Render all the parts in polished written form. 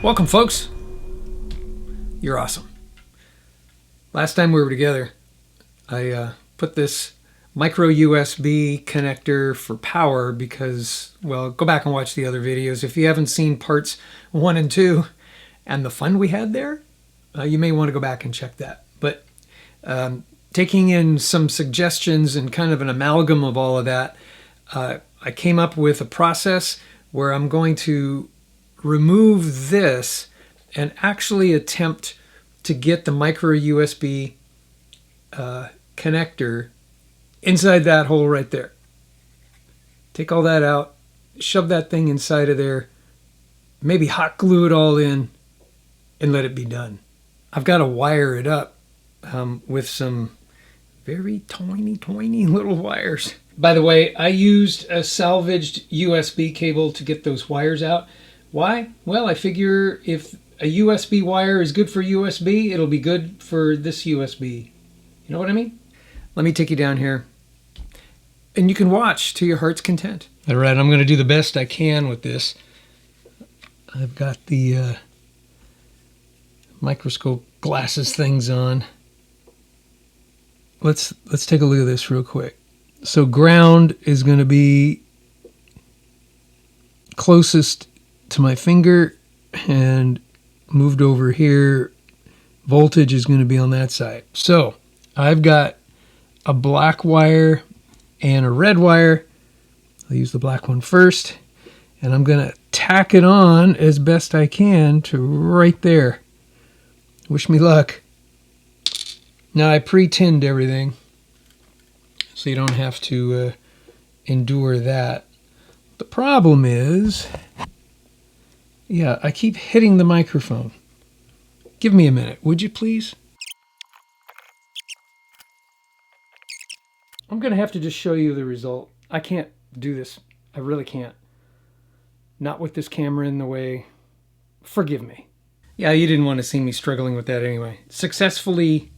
Welcome, folks. You're awesome. Last time we were together, I put this micro USB connector for power because, well, go back and watch the other videos. If you haven't seen parts 1 and 2 and the fun we had there, you may want to go back and check that. But taking in some suggestions and kind of an amalgam of all of that, I came up with a process where I'm going to remove this and actually attempt to get the micro USB connector inside that hole right there. Take all that out, shove that thing inside of there, maybe hot glue it all in, and let it be done. I've got to wire it up with some very tiny little wires. By the way, I used a salvaged USB cable to get those wires out. Why? Well, I figure if a USB wire is good for USB, it'll be good for this USB. You know what I mean? Let me take you down here. And you can watch to your heart's content. All right, I'm going to do the best I can with this. I've got the microscope glasses things on. Let's take a look at this real quick. So ground is going to be closest to my finger, and moved over here, voltage is going to be on that side. So I've got a black wire and a red wire. I'll use the black one first, and I'm going to tack it on as best I can to right there. Wish me luck. Now I pre-tinned everything, so you don't have to endure that. The problem is, yeah, I keep hitting the microphone. Give me a minute, would you please? I'm going to have to just show you the result. I can't do this. I really can't. Not with this camera in the way. Forgive me. Yeah, you didn't want to see me struggling with that anyway. Successfully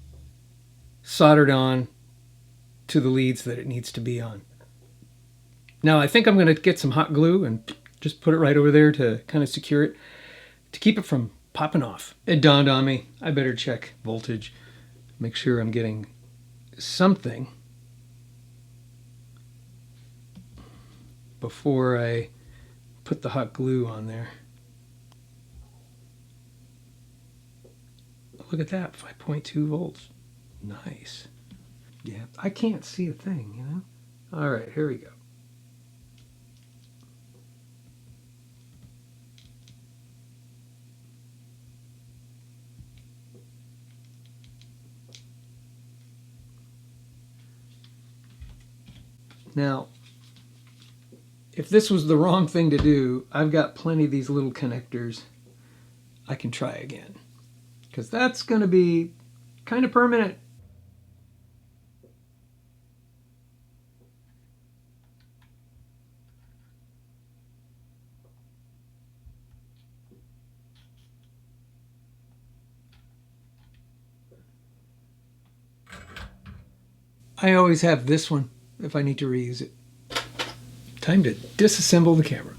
soldered on to the leads that it needs to be on. Now I think I'm going to get some hot glue and just put it right over there to kind of secure it, to keep it from popping off. It dawned on me, I better check voltage, make sure I'm getting something before I put the hot glue on there. Look at that, 5.2 volts. Nice. Yeah, I can't see a thing, you know? All right, here we go. Now, if this was the wrong thing to do, I've got plenty of these little connectors. I can try again, because that's going to be kind of permanent. I always have this one if I need to reuse it. Time to disassemble the camera.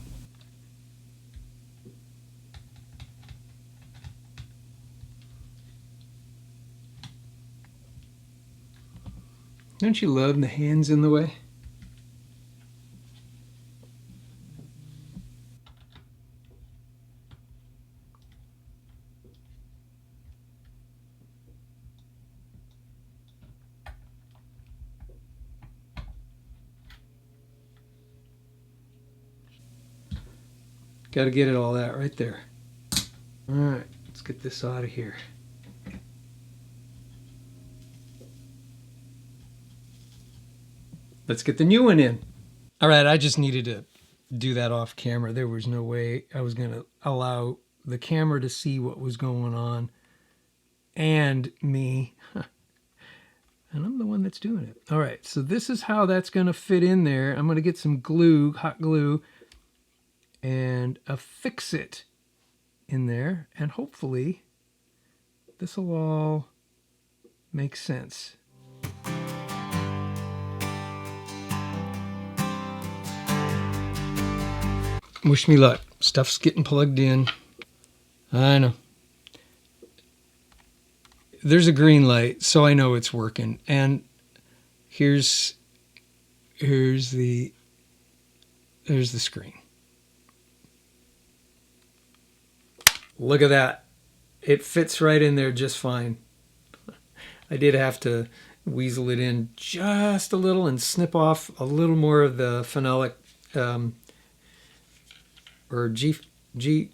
Don't you love the hands in the way? Got to get it all out right there. All right, let's get this out of here. Let's get the new one in. All right, I just needed to do that off camera. There was no way I was going to allow the camera to see what was going on and me. And I'm the one that's doing it. All right, so this is how that's going to fit in there. I'm going to get some glue, hot glue, and affix it in there, and hopefully this will all make sense. Wish me luck. Stuff's getting plugged in. I know. There's a green light, so I know it's working. And here's the screen. Look at that. It fits right in there just fine. I did have to weasel it in just a little and snip off a little more of the phenolic or G5?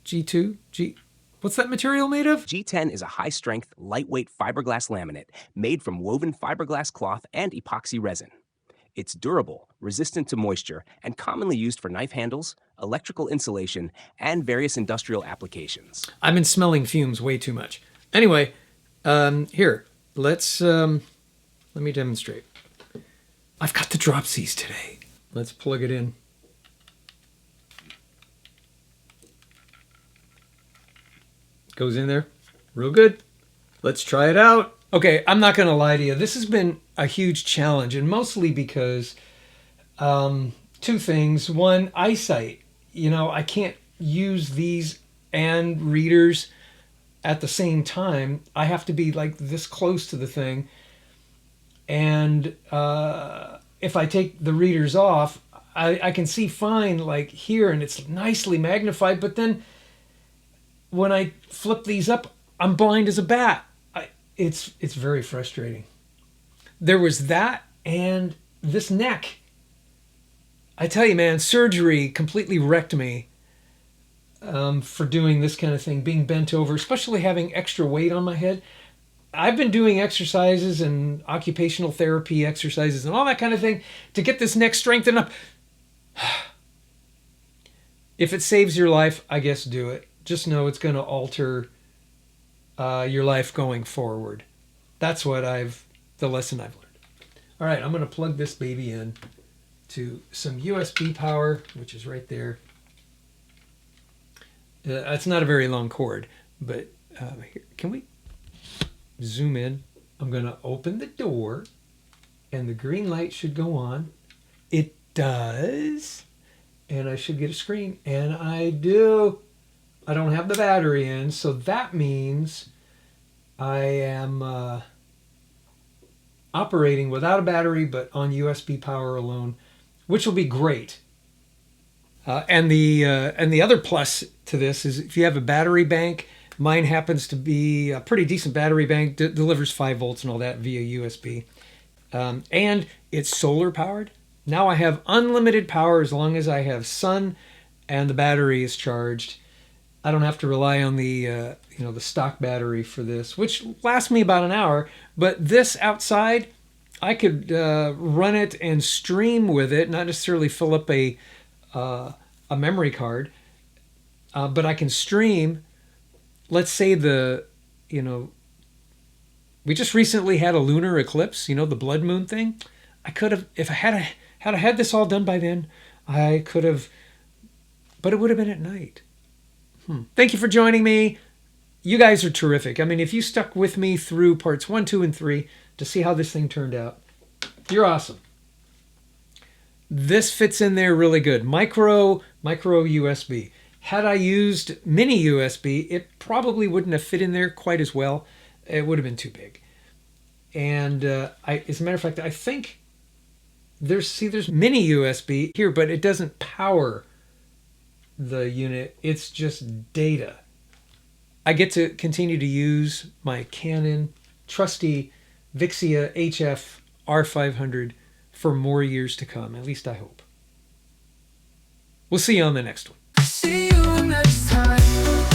G2? What's that material made of? G10 is a high-strength, lightweight fiberglass laminate made from woven fiberglass cloth and epoxy resin. It's durable, resistant to moisture, and commonly used for knife handles, electrical insulation, and various industrial applications. I've been smelling fumes way too much. Anyway, here, let me demonstrate. I've got the dropsies today. Let's plug it in. Goes in there. Real good. Let's try it out. Okay, I'm not going to lie to you. This has been a huge challenge, and mostly because two things. One, eyesight. You know, I can't use these and readers at the same time. I have to be like this close to the thing. And if I take the readers off, I can see fine like here, and it's nicely magnified, but then when I flip these up, I'm blind as a bat. It's very frustrating. There was that and this neck. I tell you, man, surgery completely wrecked me for doing this kind of thing, being bent over, especially having extra weight on my head. I've been doing exercises and occupational therapy exercises and all that kind of thing to get this neck strengthened up. If it saves your life, I guess do it. Just know it's going to alter your life going forward. That's the lesson I've learned. All right, I'm going to plug this baby in to some USB power, which is right there. It's not a very long cord, but here, can we zoom in? I'm going to open the door, and the green light should go on. It does, and I should get a screen, and I do. I don't have the battery in, so that means I am operating without a battery, but on USB power alone, which will be great. And the other plus to this is if you have a battery bank, mine happens to be a pretty decent battery bank, delivers 5 volts and all that via USB, and it's solar powered. Now I have unlimited power as long as I have sun and the battery is charged. I don't have to rely on the the stock battery for this, which lasts me about an hour. But this outside, I could run it and stream with it, not necessarily fill up a memory card, but I can stream. Let's say we just recently had a lunar eclipse, the blood moon thing. I could have, if I had this all done by then, I could have, but it would have been at night. Thank you for joining me. You guys are terrific. I mean, if you stuck with me through parts 1, 2, and 3 to see how this thing turned out, you're awesome. This fits in there really good. Micro USB. Had I used mini USB, it probably wouldn't have fit in there quite as well. It would have been too big. And as a matter of fact, I think there's mini USB here, but it doesn't power the unit. It's just data. I get to continue to use my Canon trusty Vixia HF R500 for more years to come. At least I hope. We'll see you on the next one. See you next time.